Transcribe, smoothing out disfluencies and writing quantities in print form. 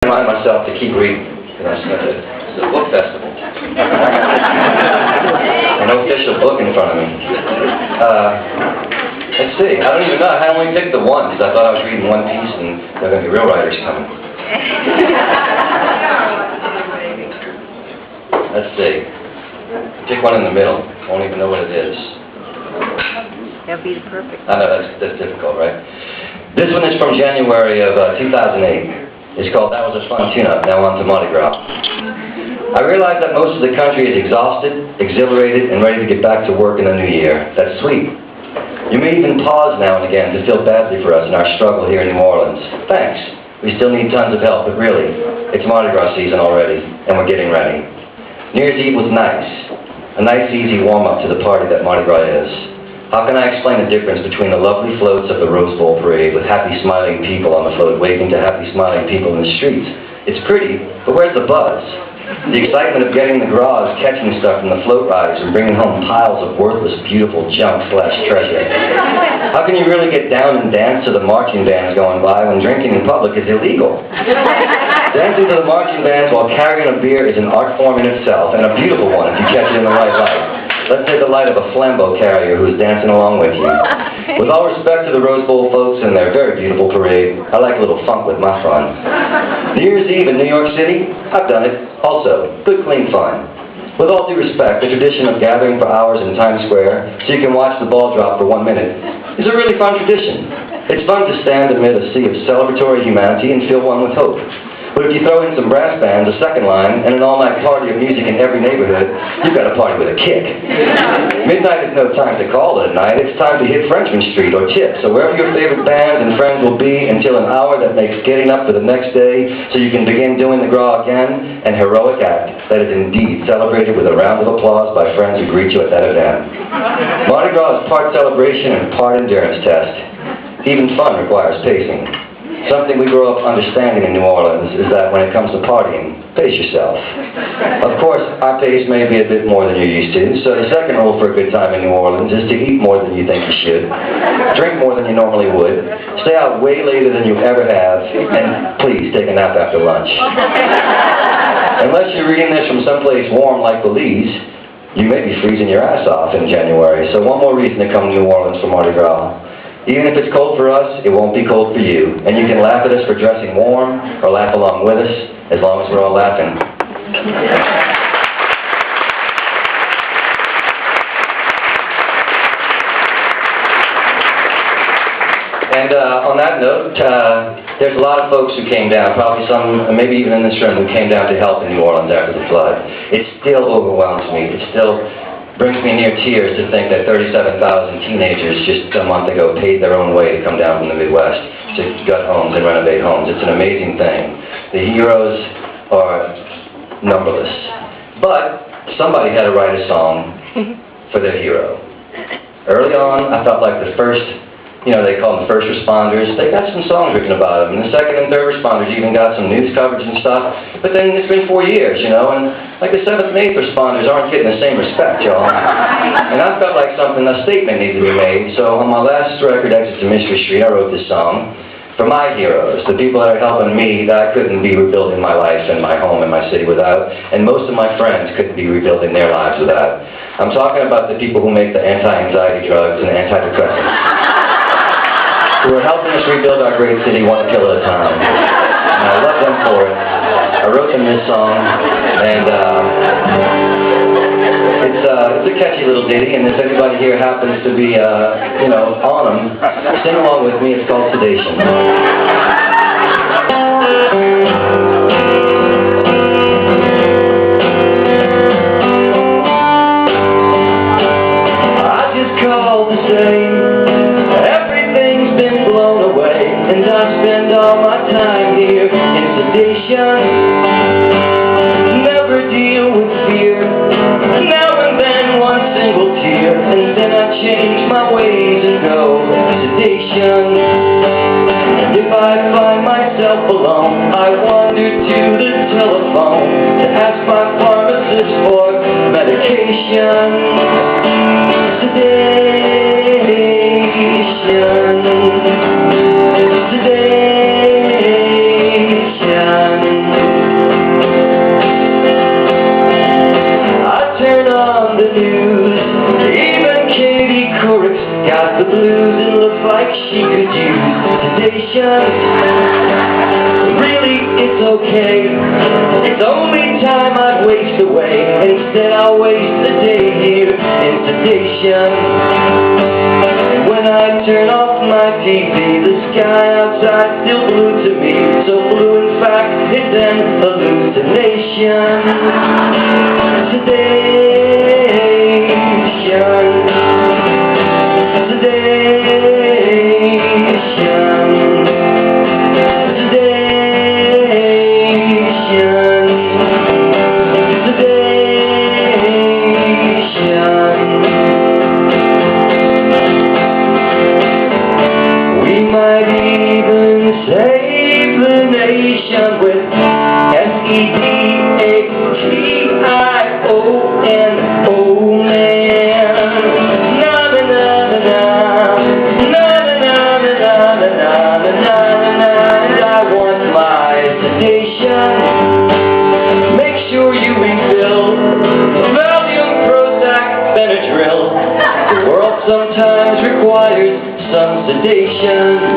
Remind myself to keep reading. It's a book festival. An official book in front of me. Let's see. I don't even know. I only picked the one because I thought I was reading one piece and there are going to be real writers coming. Let's see. Pick one in the middle. I won't even know what it is. That would be the perfect. I know, that's difficult, right? This one is from January of 2008. It's called That Was a Fun Tune-Up, Now On to Mardi Gras. I realize that most of the country is exhausted, exhilarated, and ready to get back to work in the new year. That's sweet. You may even pause now and again to feel badly for us in our struggle here in New Orleans. Thanks. We still need tons of help, but really, it's Mardi Gras season already, and we're getting ready. New Year's Eve was nice. A nice, easy warm-up to the party that Mardi Gras is. How can I explain the difference between the lovely floats of the Rose Bowl parade with happy, smiling people on the float waving to happy, smiling people in the streets? It's pretty, but where's the buzz? The excitement of getting the gras, catching stuff from the float rides, and bringing home piles of worthless, beautiful junk/treasure. How can you really get down and dance to the marching bands going by when drinking in public is illegal? Dancing to the marching bands while carrying a beer is an art form in itself, and a beautiful one if you catch it in the right light. Let's say the light of a flambeau carrier who is dancing along with you. With all respect to the Rose Bowl folks and their very beautiful parade, I like a little funk with my fun. New Year's Eve in New York City? I've done it. Also, good clean fun. With all due respect, the tradition of gathering for hours in Times Square so you can watch the ball drop for 1 minute is a really fun tradition. It's fun to stand amid a sea of celebratory humanity and feel one with hope. But if you throw in some brass bands, a second line, and an all-night party of music in every neighborhood, you've got a party with a kick. Midnight is no time to call it a night. It's time to hit Frenchman Street or Chips, or wherever your favorite bands and friends will be until an hour that makes getting up for the next day so you can begin doing the gras again, an heroic act that is indeed celebrated with a round of applause by friends who greet you at that event. Mardi Gras is part celebration and part endurance test. Even fun requires pacing. Something we grow up understanding in New Orleans is that when it comes to partying, pace yourself. Of course, our pace may be a bit more than you're used to, so the second rule for a good time in New Orleans is to eat more than you think you should, drink more than you normally would, stay out way later than you ever have, and please take a nap after lunch. Unless you're reading this from someplace warm like Belize, you may be freezing your ass off in January, so one more reason to come to New Orleans for Mardi Gras. Even if it's cold for us, it won't be cold for you. And you can laugh at us for dressing warm, or laugh along with us, as long as we're all laughing. And on that note, there's a lot of folks who came down, probably some, maybe even in this room, who came down to help in New Orleans after the flood. It still overwhelms me. It still brings me near tears to think that 37,000 teenagers just a month ago paid their own way to come down from the Midwest to gut homes and renovate homes. It's an amazing thing. The heroes are numberless. But somebody had to write a song for their hero. Early on, I felt like the first, they call them first responders, they got some songs written about them. And the second and third responders even got some news coverage and stuff. But then it's been 4 years, and like the seventh and eighth responders aren't getting the same respect, y'all. And I felt like a statement needed to be made. So on my last record, Exit to Mystery Street, I wrote this song for my heroes, the people that are helping me that I couldn't be rebuilding my life and my home and my city without, and most of my friends couldn't be rebuilding their lives without. I'm talking about the people who make the anti-anxiety drugs and antidepressants, who are helping us rebuild our great city one pill at a time. And I love them for it. I wrote them this song, and it's a catchy little ditty, and if anybody here happens to be, on them, sing along with me. It's called Sedation. I just called to say everything's been blown away, and I spend all my time here in sedation. Never deal with fear. Now and then one single tear, and then I change my ways and go sedation. And if I find myself alone, I wander to the telephone to ask my pharmacist for medication. Sedation. sedation. Really, it's okay. It's only time I'd waste away. Instead, I'll waste the day here in sedation. When I turn off my TV, the sky outside still blue to me. So blue, in fact, it's an hallucination. Sedation. Sedation. Sedation. Sedation. We might even save the nation with S-E-D-A-T-I-O-N, oh man. Na na na na na na na na na na na na na. I want my sedation. Make sure you refill Valium, Prozac, Benadryl. The world sometimes requires some sedation.